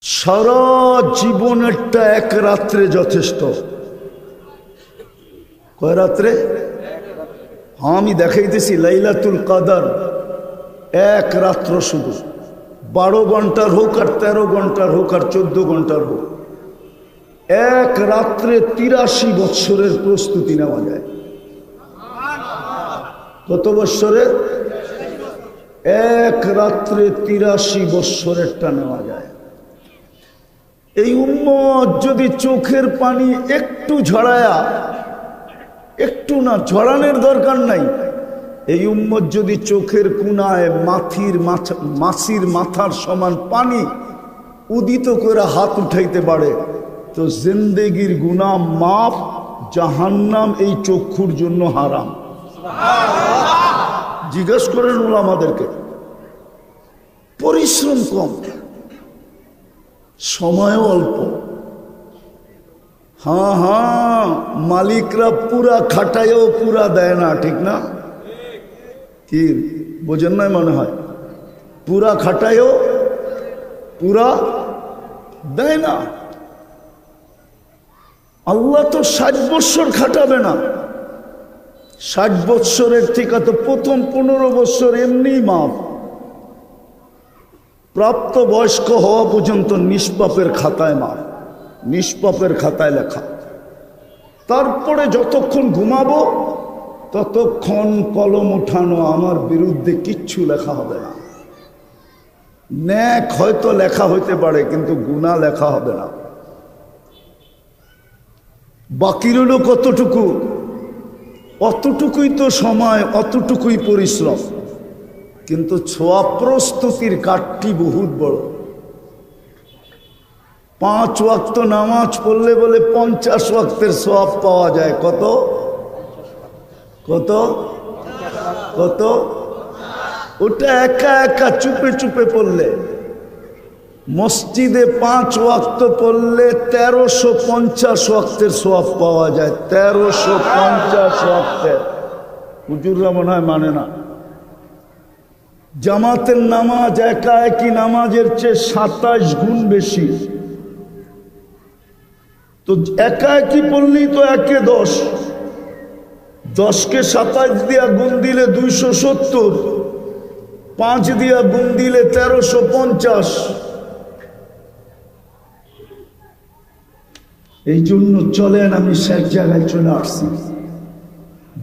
সারা জীবনেরটা এক রাত্রে যথেষ্ট। কয় রাত্রে? হ্যাঁ, আমি দেখাইতেছি লাইলাতুল কাদার এক রাত্র, শুধু 12 ঘন্টার হোক আর 13 ঘন্টার হোক আর 14 ঘন্টার হোক, এক রাত্রে 83 বৎসরের প্রস্তুতি নেওয়া যায়। কত বৎসরের? এক রাত্রে 83 বৎসরেরটা নেওয়া যায়। এই উম্মত যদি চোখের পানি একটু ঝরায়া, একটু না, ঝরানোর দরকার নাই, এই উম্মত যদি চোখের কোনায় মাছির মাথার সমান পানি উদিত করে হাত উঠাইতে পারে, তো জিন্দেগির গুনাহ মাফ, জাহান্নাম এই চক্ষুর জন্য হারাম। জিজ্ঞেস করেন ওলামাদেরকে। পরিশ্রম কম, সময় অল্প। হ্যাঁ হ্যাঁ, মালিকরা পুরা খাটায়ও পুরা দেয় না, ঠিক না? কি বোঝেন নাই মনে হয়? পুরা খাটায়ও পুরা দেয় না। আল্লাহ তো 60 বৎসর খাটাবে না। 60 বৎসরের থেকে তো প্রথম 15 বৎসর এমনি মাপ। প্রাপ্ত বয়স্ক হওয়া পর্যন্ত নিষ্পাপের খাতায় মাপ, নিষ্পাপের খাতায় লেখা। তারপরে যতক্ষণ ঘুমাবো ততক্ষণ কলম উঠানো, আমার বিরুদ্ধে কিচ্ছু লেখা হবে না। ন্যাক হয়তো লেখা হইতে পারে, কিন্তু গুনাহ লেখা হবে না। বাকি রইল কতটুকু? অতটুকুই তো সময়, অতটুকুই পরিশ্রম, কিন্তু ছোঁয়া প্রস্তুতির কাঠটি বহুত বড়। 5 ওয়াক্ত নামাজ পড়লে বলে 50 ওয়াক্তের সওয়াব পাওয়া যায়। কত কত কত? ওটা একা একা চুপে চুপে পড়লে। মসজিদে 5 ওয়াক্ত পড়লে 1350 ওয়াক্তের সওয়াব পাওয়া যায়। 1350 ওয়াক্তের। হুজুররা মনে হয় মানে না। জামাতের নামাজ একা একই নামাজের চেয়ে 27 গুণ বেশি। তো একা একই পড়লেই তো 1 এ 10, 10কে 27 দিয়া গুণ দিলে 270, 5 দিয়া গুণ দিলে 1350। এই জন্য চলেন, আমি শেষ জায়গায় চলে আসছি।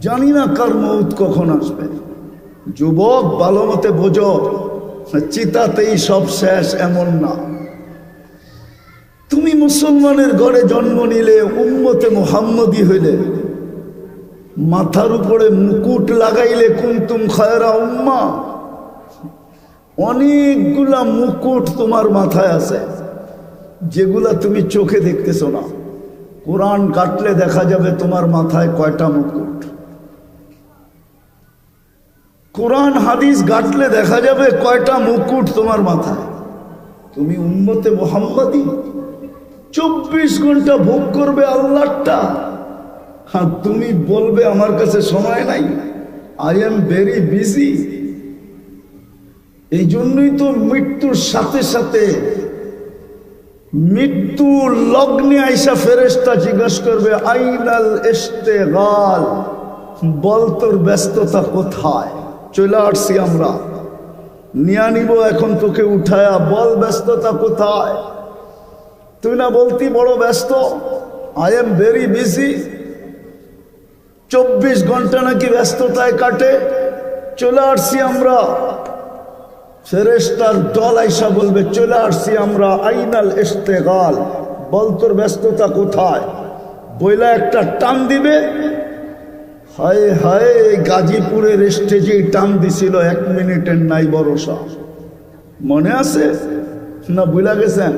জানি না কার মৌত কখন আসবে। যুবক, ভালো মতে বোঝো, চিতাতেই সব শেষ এমন না। তুমি মুসলমানের ঘরে জন্ম নিলে, উম্মতে মুহাম্মদী হইলে, মাথার উপরে মুকুট লাগাইলে কুনতুম খায়রা উম্মাহ। অনেকগুলা মুকুট তোমার মাথায় আছে, যেগুলা তুমি চোখে দেখতেছো না। কোরআন কাটলে দেখা যাবে তোমার মাথায় কয়টা মুকুট। কোরআন হাদিস ঘাটলে দেখা যাবে কয়টা মুকুট তোমার মাথায়। তুমি উম্মতে মুহাম্মদী, 24 ঘন্টা ভোগ করবে আল্লাহটা। হ্যাঁ, তুমি বলবে আমার কাছে সময় নাই, আই এম ভেরি বিজি। এই জন্যই তো মৃত্যুর সাথে সাথে, মৃত্যু লগ্নে আইসা ফেরেশতা জিজ্ঞাসা করবে আইনাল ইশতিগাল, বল তোর ব্যস্ততা কোথায়? চলে আসছি আমরা, নিয়ে নিব এখন তোকে উঠায়া, বল ব্যস্ততা কোথায়? তুই না বলতি বড় ব্যস্ত, আই এম ভেরি বিজি। 24 ঘন্টা নাকি ব্যস্ততায় কাটে। চলে আসছি আমরা। ফেরেশতার দল আইসা বলবে চলে আসছি আমরা, আইনাল ইশতিগাল, বল তোর ব্যস্ততা কোথায়? বইলা একটা টান দিবে। হায় হায়, গাজীপুরের স্টেজে টান দিছিল 1 মিনিটের নাই ভরসা। মনে আছে না ভুলা গেছেন?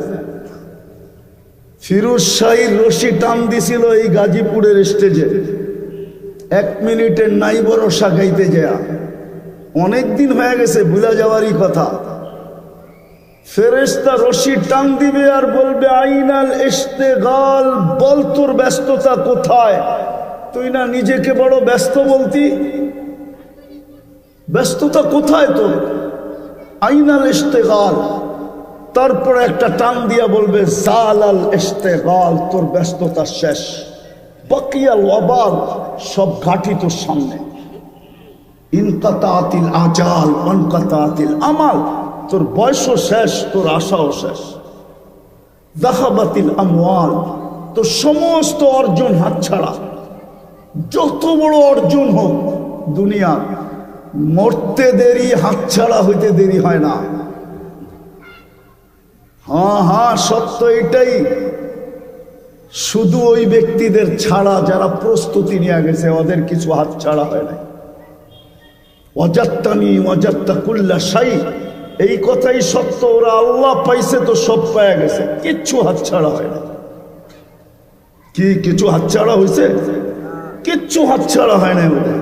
ফিরোজ শাহীর রশি টান দিছিল এই গাজীপুরের স্টেজে, 1 মিনিটের নাই ভরসা গাইতে যায়। অনেক দিন হয়ে গেছে, ভুলা যাওয়ারই কথা। ফেরেশতা রশি টান দিবে আর বলবে আইনাল ইশতিগাল, বল তোর ব্যস্ততা কোথায়? তুই না নিজেকে বড় ব্যস্ত বলতি, ব্যস্ততা কোথায় তোর? আইনাল ইশতিগাল। তারপরে একটা টান দিয়া বলবে জালাল ইশতিগাল, তোর ব্যস্ততা শেষ, বাকিয়াল ওয়াবাল, সব ঘাটি তোর সামনে, ইনকাতাতিল আজাল ওয়ানকাতাতিল আমাল, তোর বয়সও শেষ, তোর আশাও শেষ, যাহাবাতিল আমওয়াল, তোর সমস্ত অর্জন হাতছাড়া। যত বড় অর্জন হোক দুনিয়া, মরতে দেরি, হাতছাড়া হইতে দেরি হয় না। হ্যাঁ, সত্য এটাই। শুধু ওই ব্যক্তিদের ছাড়া যারা প্রস্তুতি নিয়ে গেছে, ওদের কিছু হাতছাড়া হয় নাই। ওয়াজাত্তানি ওয়াজাত্তা কুল্লা শাই, এই কথাই সত্য। ওরা আল্লাহ পাইছে তো সব পায়া গেছে, কিচ্ছু হাতছাড়া হয় না। কি কিছু হাতছাড়া হয়েছে? কিচ্ছু হাতছাড়া হয় না ওদের।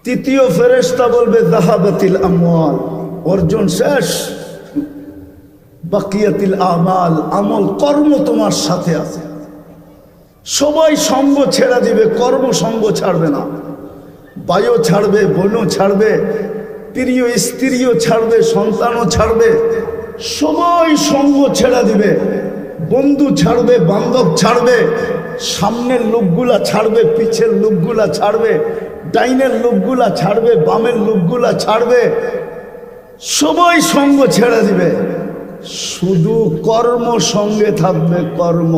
তৃতীয় ফেরেশতা বলবে যাহাবাতিল আমওয়াল, অর্জন শেষ, বাকিয়াতিল আমাল, আমল কর্ম তোমার সাথে আছে। সবাই সঙ্গ ছেড়ে দিবে, কর্ম সঙ্গ ছাড়বে না। ভাইও ছাড়বে, বোনও ছাড়বে, প্রিয় স্ত্রীও ছাড়বে, সন্তানও ছাড়বে, সবাই সঙ্গ ছেড়ে দিবে। বন্ধু ছাড়বে, বান্ধব ছাড়বে, সামনের লোকগুলা ছাড়বে, পিছের লোকগুলা ছাড়বে, ডাইনের লোকগুলা ছাড়বে, বামের লোকগুলা ছাড়বে, সবাই সঙ্গ ছেড়ে দিবে। শুধু কর্ম সঙ্গে থাকবে, কর্ম।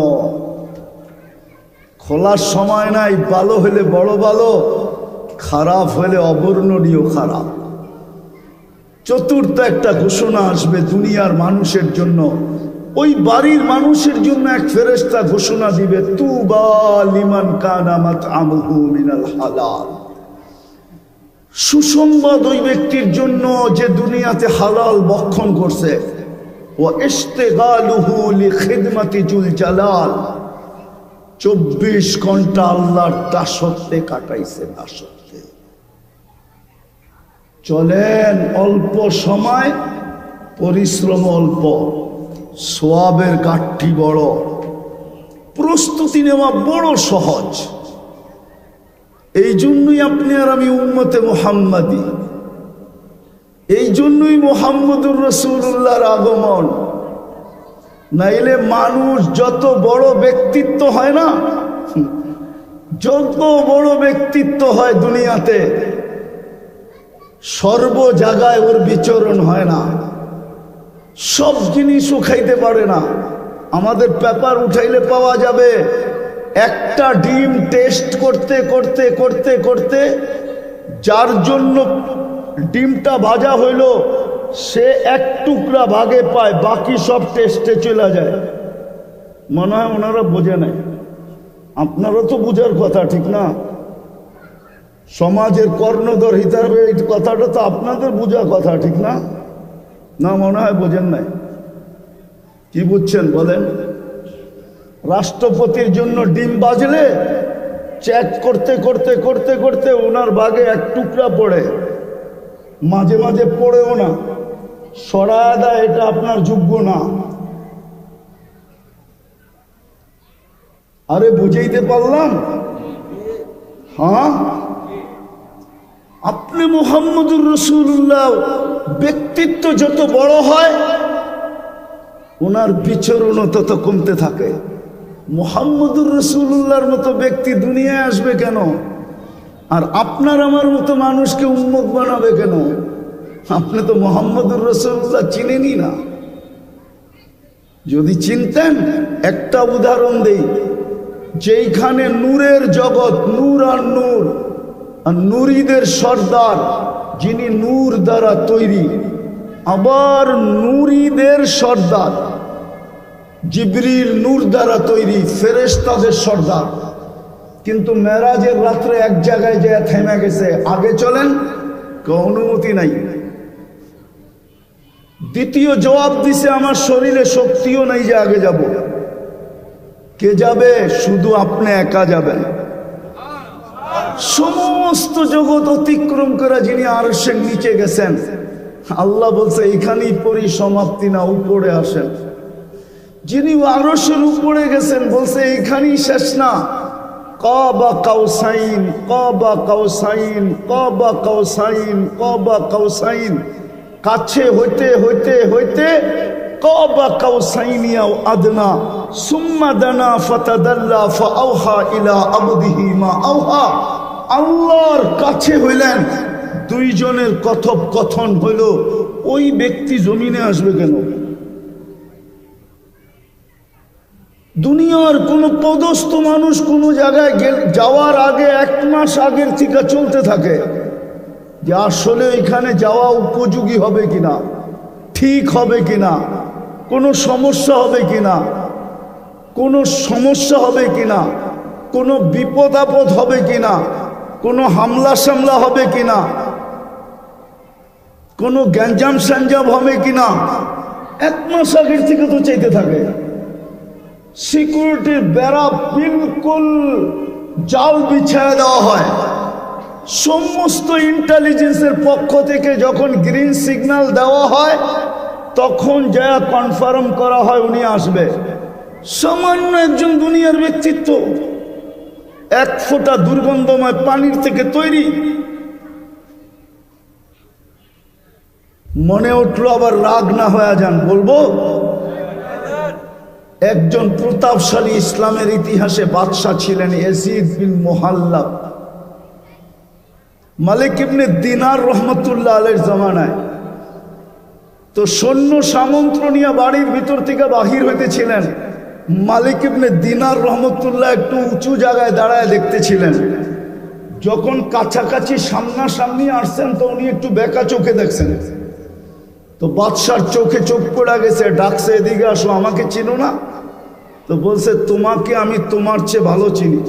খোলার সময় নাই, ভালো হলে বড় ভালো, খারাপ হলে অবর্ণনীয় খারাপ। চতুর্থ একটা ঘোষণা আসবে দুনিয়ার মানুষের জন্য, ওই বাড়ির মানুষের জন্য এক ফেরেশতা ঘোষণা দিবে, তুবা লিমান কানা মাতআমুহু মিনাল হালাল। সুসংবাদ ওই ব্যক্তির জন্য যে দুনিয়াতে হালাল ভক্ষণ করছে। ওয়া ইশতিগালুহু লিখিদমাতি জুল জালাল, 24 ঘন্টা আল্লাহর দাসত্বে কাটাইছে, দাসত্বে। চলেন অল্প সময়, পরিশ্রম অল্প, সওয়াবের গাঠটি বড়, প্রস্তুতি নেওয়া বড় সহজ। এই জন্যই আপনি আর আমি উম্মতে মুহাম্মাদি, এই জন্যই মুহাম্মদুর রাসূলুল্লাহর আগমন। নাইলে মানুষ যত বড় ব্যক্তিত্ব হয় না, যত বড় ব্যক্তিত্ব হয় দুনিয়াতে, সর্ব জায়গায় ওর বিচরণ হয় না, সব জিনিসও খাইতে পারে না। আমাদের পেপার উঠাইলে পাওয়া যাবে, একটা ডিম টেস্ট করতে করতে করতে করতে যার জন্য ডিমটা ভাজা হইল, সে এক টুকরা ভাগে পায়, বাকি সব টেস্টে চলে যায়। মনে হয় ওনারা বোঝে নাই। আপনারও তো বোঝার কথা, ঠিক না? সমাজের কর্ণধর হিসাবে এই কথাটা তো আপনাদের বোঝার কথা, ঠিক না? না, মনে হয় বোঝেন নাই। কি বুঝছেন বলেন? রাষ্ট্রপতির জন্য ডিম বাজলে চেক করতে করতে করতে করতে ওনার ভাগে এক টুকরা পড়ে, মাঝে মাঝে পড়েও না, সরায় দেয়, এটা আপনার যোগ্য না। আরে বুঝাইতে পারলাম? হ্যাঁ, আপনি মুহাম্মদুর রাসূলুল্লাহ ব্যক্তিত্ব যত বড় হয়, ওনার বিচরণও তত কমতে থাকে। মুহাম্মদুর রাসূলুল্লাহর মতো ব্যক্তি দুনিয়ায় আসবে কেন? আর আপনার আমার মতো মানুষকে উম্মত বানাবে কেন? আপনি তো মুহাম্মদুর রাসূলুল্লাহ চিনেনই না। যদি চিনতেন, একটা উদাহরণ দেই, যেইখানে নূরের জগৎ, নূর আর নূর, আর নূরীদের সর্দার যিনি নূর দ্বারা তৈরি, আবার নূরীদের সর্দার জিবরিল নূর দ্বারা তৈরি, ফেরেশতাদের সর্দার। কিন্তু মেরাজের রাত্রে এক জায়গায় যে থেমে গেছে, আগে চলেন, অনুমতি নাই। দ্বিতীয় জবাব দিছে, আমার শরীরে শক্তিও নাই যে আগে যাব। কে যাবে? শুধু আপনি একা যাবেন। সমস্ত জগৎ অতিক্রম করে যিনি আরশের নিচে গেছেন, আল্লাহ বলছে এখানেই পরিসমাপ্তি না, উপরে আসেন। যিনি আরশের উপরে গেছেন বলছে এখানেই শেষ না, কাবা কাউসাইন, কাবা কাউসাইন, কাবা কাউসাইন, কাবা কাউসাইন, কাছে হইতে হইতে হইতে কাবা কাউসাইনি আও আদনা সুম্মা দানা ফাতাদাল্লা ফাআওহা ইলা আবদিহি মা আওহা। আল্লাহর কাছে হইলেন, দুইজনের কথোপকথন হইল, ওই ব্যক্তি জমিনে আসবে কেন? দুনিয়ার কোন পদস্থ মানুষ কোন জায়গায় যাওয়ার আগে 1 মাস আগের থেকে চলতে থাকে যে আসলে এখানে যাওয়া উপযোগী হবে কিনা, ঠিক হবে কিনা, কোনো সমস্যা হবে কিনা, কোনো সমস্যা হবে কিনা, কোনো বিপদ আপদ হবে কিনা, কোনো হামলা সামলা হবে কিনা, কোনো গ্যাঞ্জাম স্যাঞ্জাম হবে কিনা, 1 মাস আগের থেকে তো চাইতে থাকে। সিকিউরিটির বেড়া বিলকুল জাল বিছায় দেওয়া হয়। সমস্ত ইন্টেলিজেন্সের পক্ষ থেকে যখন গ্রিন সিগন্যাল দেওয়া হয় তখন যা কনফার্ম করা হয় উনি আসবে। সামান্য একজন দুনিয়ার ব্যক্তিত্ব, 1 ফোঁটা দুর্গন্ধময় পানির থেকে তৈরি। মনে উঠলো আবার রাগ না হয়ে যান, বলবো একজন প্রতাপশালী ইসলামের ইতিহাসে বাদশাহ ছিলেন ইয়াজিদ বিন মুহাল্লাব। মালিক ইবনে দিনার রহমতুল্লাহ আলাইহির জামানায় তো সৈন্য সামন্ত নিয়ে বাড়ির ভিতর থেকে বাহির হইতেছিলেন। মালিক ইবনে দিনার রহমতুল্লাহ একটু উঁচু জায়গায় দাঁড়ায় দেখতেছিলেন। যখন কাছাকাছি সামনাসামনি আসছেন তো উনি একটু বেঁকা চোখে দেখছেন। তো বাদশার চোখে চোখ পড়া গেছে, ডাকছে এদিকে আসো, আমাকে চিনো না? তো বলছে তোমাকে আমি তোমার চেয়ে ভালো চিনি।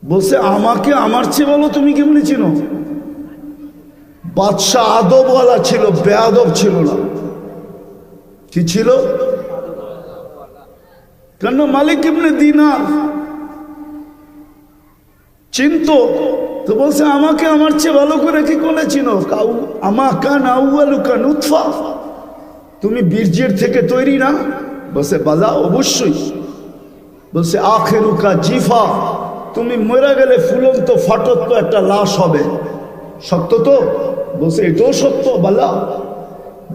বলছে আমাকে আমার চেয়ে ভালো তুমি কেমনি চিনো? বাদশাহ আদবওয়ালা ছিল, বেয়াদব ছিল না। কি ছিল? কেন? মালিক ইবনে দিনার চিনতো। তো বলছে আমাকে আমার চেয়ে ভালো করে কি করে চিনো? আমাকা নাউয়ালুকা নুতফা, তুমি বীর্যের থেকে তৈরি না? বলছে বালা, অবশ্যই। বলছে আখিরুকা জিফা, তুমি মরে গেলে ফুলন্ত ফাটত একটা লাশ হবে, সত্য তো? বলছে এটাও সত্য। বালা।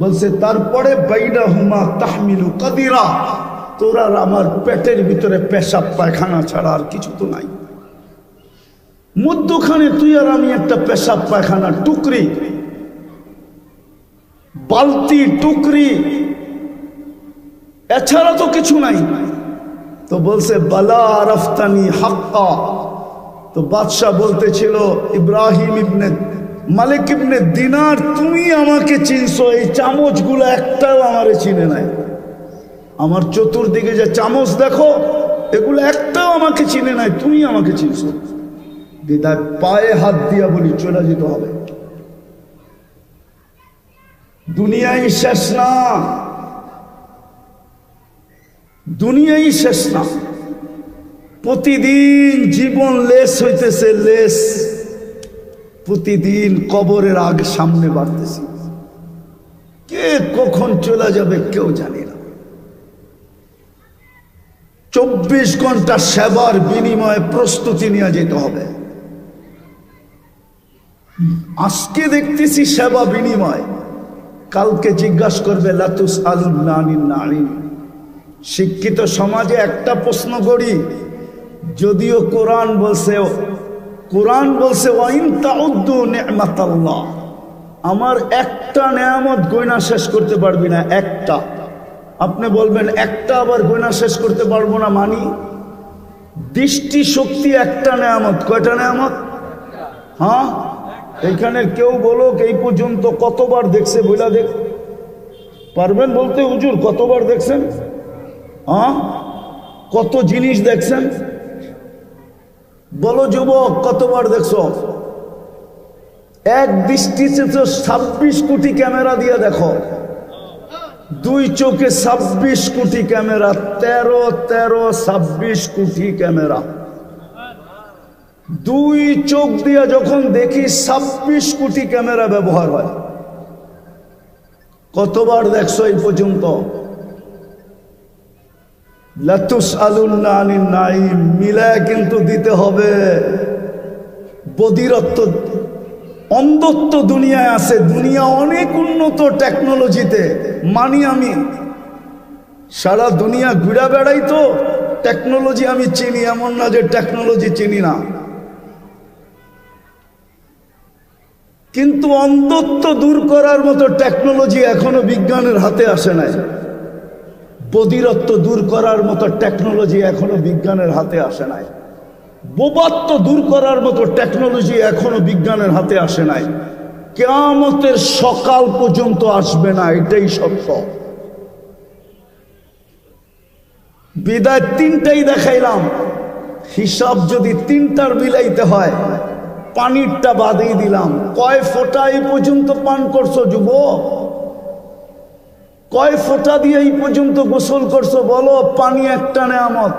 বলছে তারপরে বাইনাহুমা তাহমিলু কাদিরা, তোরা আমার পেটের ভিতরে পেশাব পায়খানা ছাড়া আর কিছু তো নাই। মধ্যখানে তুই আর আমি একটা পেশাব পায়খানা টুকরি, বালতি টুকরি, এছাড়া তো কিছু নাই। তো বলছে বালা আরাফতানি হাক্কা। তো বাদশাহ বলতেছিল ইব্রাহিম ইবনে মালিক ইবনে দিনার, তুমি আমাকে চিনছো, এই চামচগুলো একটাও আমারে চিনে নাই। আমার চতুর্দিকে যে চামচ দেখো এগুলো একটাও আমাকে চিনে নাই, তুমি আমাকে চিনছো। দিদার পায়ে হাত দিয়া বলি চলে যেতে হবে। দুনিয়াই শেষ না, দুনিয়াই শেষ না। প্রতিদিন জীবন লেস হইতেছে, লেস। প্রতিদিন কবরের আগে সামনে বাড়তেছি। কে কখন চলে যাবে কেউ জানি না। 24 ঘন্টা সেবার বিনিময়ে প্রস্তুতি নিয়ে যেতে হবে। আজকে দেখতেছি সেবা বিনিময়, কালকে জিজ্ঞাসা করবে লাতুস আলুন্না আনিন নাঈম। শিক্ষিত সমাজে একটা প্রশ্ন করি, যদিও কোরআন বলছে ওয়াইন তাউদ্দু নি'মাতাল্লাহ, আমার একটা নেয়ামত গয়না শেষ করতে পারবি না, একটা। আপনি বলবেন একটা আবার গয়না শেষ করতে পারবো না মানি? দৃষ্টি শক্তি একটা নেয়ামত। কয়টা নেয়ামত? হ্যাঁ, এইখানে কেউ বলো এই পর্যন্ত কতবার দেখছে বইলা দেখ পারবেন বলতে? হুজুর কতবার দেখছেন? হ্যাঁ, কত জিনিস দেখছেন বলো যুবক, কতবার দেখছো? এক দৃষ্টিতে তো 26 কোটি ক্যামেরা দিয়ে দেখো, 2 চোখে 26 কোটি ক্যামেরা, 26 কোটি ক্যামেরা। 2 চোখ দিয়ে যখন দেখি 26 কোটি ক্যামেরা ব্যবহার হয়। কতবার দেখছো এই পর্যন্ত? লাতুসআলুন্না আনিন নাঈম মিলায় কিন্তু দিতে হবে। বদিরত্ব অন্ধত্ব দুনিয়ায় আছে। দুনিয়া অনেক উন্নত টেকনোলজিতে, মানি আমি। সারা দুনিয়া ঘুরা বেড়াই তো টেকনোলজি আমি চিনি, এমন না যে টেকনোলজি চিনি না। কিন্তু অন্ধত্ব দূর করার মতো টেকনোলজি এখনো বিজ্ঞানের হাতে আসে নাই। বধিরত্ব দূর করার মতো টেকনোলজি এখনো বিজ্ঞানের হাতে আসে নাই। বোবাত্ব দূর করার মতো টেকনোলজি এখনো বিজ্ঞানের হাতে আসে নাই। কিয়ামতের সকাল পর্যন্ত আসবে না, এটাই সত্য। বিদায় তিনটাই দেখাইলাম। হিসাব যদি তিনটার মিলাইতে হয়, পানিরটা বাদই দিলাম। কয় ফোঁটা এই পর্যন্ত পান করছো যুবক? কয় ফোঁটা দিয়ে এই পর্যন্ত গোসল করছো বলো? পানি একটা নেয়ামত।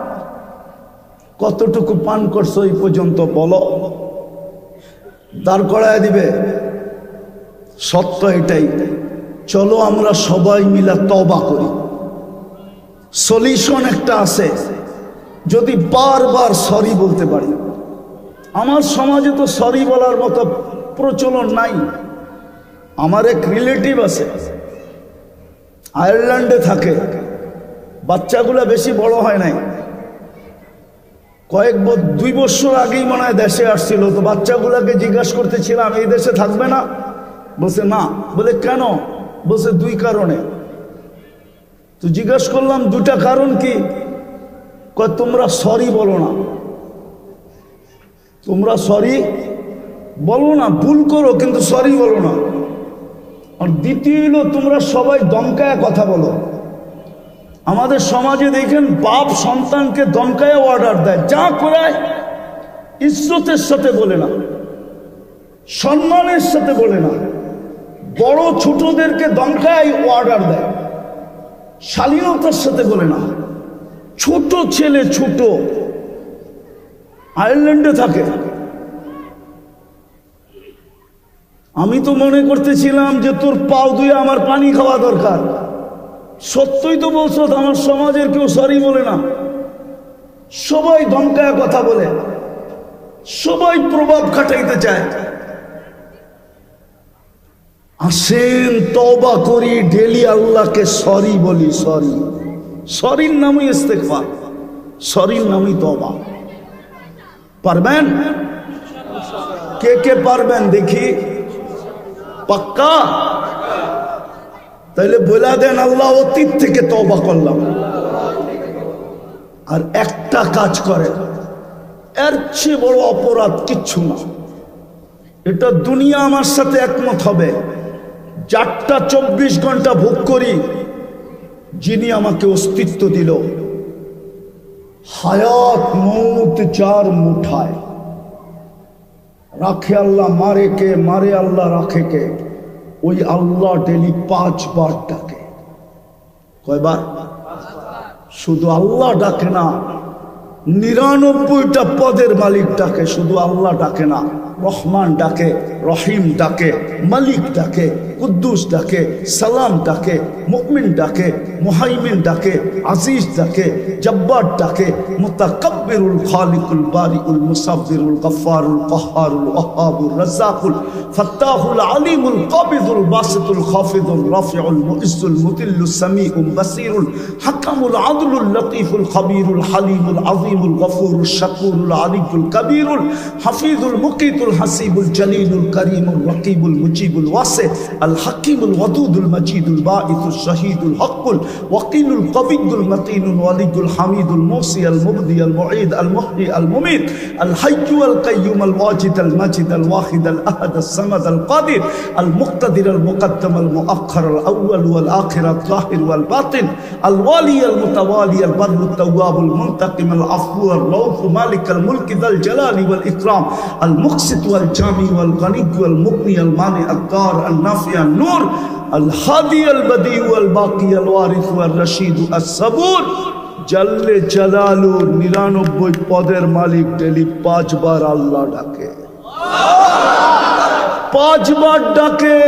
কতটুকু পান করছো এই পর্যন্ত বলো? দাঁড় করায় দিবে। সত্য এটাই। চলো আমরা সবাই মিলে তওবা করি। সলিউশন একটা আছে, যদি বারবার সরি বলতে পারি। আমার সমাজে তো সরি বলার মতো প্রচলন নাই। আমার এক রিলেটিভ আছে, আয়ারল্যান্ডে থাকে। বাচ্চাগুলা বেশি বড় হয় নাই, দুই বছর আগেই মনে হয় দেশে আসছিল। তো বাচ্চাগুলাকে জিজ্ঞাসা করতেছিলাম, এই দেশে থাকবে না? বলছে না। বলে কেন? বলছে দুই কারণে। তো জিজ্ঞাসা করলাম দুটা কারণ কি? কয় তোমরা সরি বলো না। তোমরা সরি বলো না, ভুল করো কিন্তু সরি বলো না। আর দ্বিতীয় হলো তোমরা সবাই দমকায় কথা বলো। আমাদের সমাজে দেখেন বাপ সন্তানকে দমকায় অর্ডার দেয়, যা করায় ইজ্জতের সাথে বলে না, সম্মানের সাথে বলে না। বড় ছোটদেরকে দমকায় অর্ডার দেয়, শালীনতার সাথে বলে না। ছোট ছেলে, ছোট, আয়ারল্যান্ডে থাকে। আমি তো মনে করতেছিলাম যে তোর পাও ধুয়ে আমার পানি খাওয়া দরকার। সত্যই তো বলছো, আমার সমাজের কেউ সরি বলে না। সবাই ধমকায় কথা বলে, সবাই প্রভাব খাটাইতে চায়। আসেন তওবা করি, ডেলি আল্লাহকে সরি বলি। সরি, সরির নামই ইস্তেগফার, সরির নামই তওবা। পারবেন? কে কে পারবেন দেখি? পাক্কা? তাইলে বলে দেন, আল্লাহ অতীত থেকে তওবা করলাম। আর একটা কাজ করে, এর চেয়ে বড় অপরাধ কিচ্ছু না। এটা দুনিয়া আমার সাথে একমত হবে। 4টা 24 ঘন্টা ভোগ করি যিনি আমাকে অস্তিত্ব দিল। হায়াত মৌত যার মুঠায়, রাখে আল্লাহ, মারে কে? মারে আল্লাহ, রাখে কে? ওই আল্লাহ ডেলি 5 বার ডাকে। কয়বার? শুধু আল্লাহ ডাকে না, 99টা পদের মালিক ডাকে। শুধু আল্লাহ ডাকে না, রহমান ডাকে, রহিম ডাকে, মালিক ডাকে, কুদ্দুস ডাকে, সালাম ডাকে, মুমিন ডাকে, মুহাইমিন ডাকে, আজিজ ডাকে, জব্বার ডাকে, মুতাকাব্বিরুল খালিকুল বারিউল মুসাব্বিরুল গফফারুল কাহ্হারুল ওয়াহ্হাবুর রাজ্জাকুল ফাত্তাহুল আলিমুল কাবিদুল বাসিতুল খাফিদুল রাফিউল মুইজ্জুল মুতিল্লুস সামিউল বাসিরুল হাকামুল আদলুল লতীফুল খাবীরুল হালিমুল আযীমুল গফুরুল শাকুরুল আলিয়ুল কবীরুল হাফিজুল মুকিতুল হাসিবুল জলিলুল করিমুল রকিবুল মুজিবুল ওয়াসি আল হাকিমুল ওয়াদুদুল মজিদুল বাঈসুল শহীদুল হকুল ওয়াকিলুল কবিয়ুল মতিনুল ওয়ালিয়ুল হামিদুল মুসি আল মুবদি আল মুঈদ আল মুহয়ি আল মুমীত আল হাইয়্যু আল কাইয়্যুম আল ওয়াজিদ আল মাজিদ আল ওয়াহিদ আল আহাদ আল সামাদ আল কাদির আল মুক্তাদির আল মুকদ্দম আল মুআখ্খার আল আউয়াল ওয়াল আখির আল যাহির ওয়াল বাতিন আল ওয়ালি আল মুতাওয়ালি আল বাররু التواب المنتقم العفو الرؤوف مالك الملك ذا الجلال والإكرام المقسط والجامع والغني والمغني المانع الضار النافع النور الهادي البديع والباقي الوارث والرشيد الصبور جل جلاله 99 পদের মালিক ডেলি 5 বার আল্লাহ ডাকে। 5 বার ডাকে।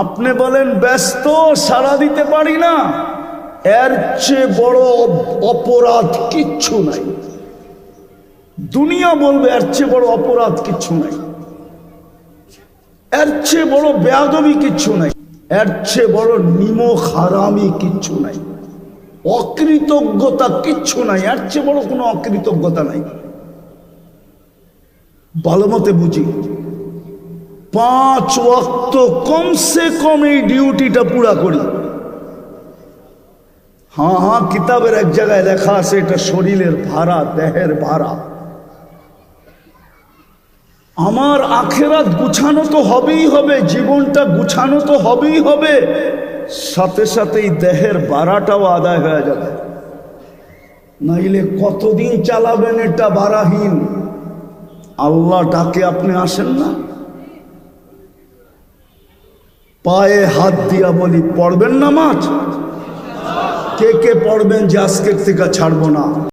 আপনি বলেন ব্যস্ত, সাড়া দিতে পারি না। এর চেয়ে বড় অপরাধ কিচ্ছু নাই। দুনিয়া বলবে এর চেয়ে বড় অপরাধ কিচ্ছু নাই। এর চেয়ে বড় বেয়াদবি কিচ্ছু নাই, এর চেয়ে বড় নিমক হারামি কিচ্ছু নাই, অকৃতজ্ঞতা কিচ্ছু নাই, এর চেয়ে বড় কোনো অকৃতজ্ঞতা নাই। ভালো মতে বুঝি, 5 ওয়াক্ত কমসে কম এই ডিউটিটা পুরা করি। হ্যাঁ, কিতাবের এক জায়গায় লেখা আছে এটা শরীরের ভাড়া, দেহের ভাড়া। আমার আখেরাত গুছানো তো হবেই হবে, জীবনটা গুছানো তো হবেই হবে, সাথে সাথেই দেহের ভাড়াটাও আদায় হয়ে যাবে। নাইলে কতদিন চালাবেন এটা ভাড়াহীন? আল্লাহ ডাকে আপনি আসেন না। পায়ে হাত দিয়া বলি, পড়বেন নামাজ? কে কে পড়বেন যে আজকের থেকে ছাড়বো না?